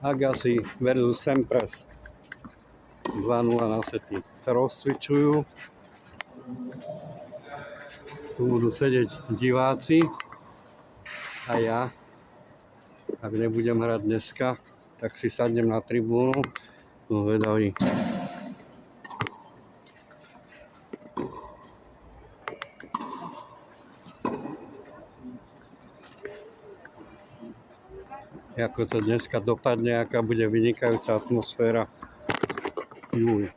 Agassi versus Sampras 2-0 na sety. Rozcvičujú. Tu budú sedieť diváci a ja, ak nebudem hrať dneska, tak si sadnem na tribúnu. No vedavý. Ako to dneska dopadne, aká bude vynikajúca atmosféra. Juj.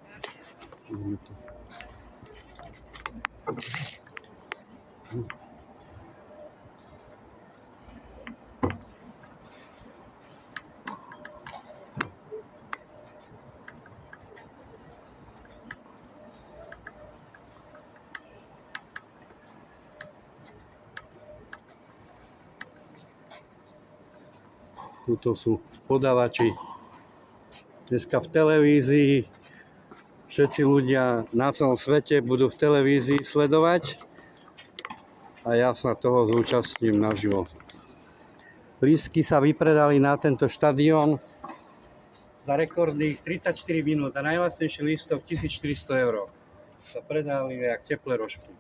Tuto sú podávači. Dneska v televízii všetci ľudia na celom svete budú v televízii sledovať a ja sa toho zúčastním naživo. Lístky sa vypredali na tento štadión za rekordných 34 minút a najlacnejší lístok 1400 €. Sa predali jak teplé rožky.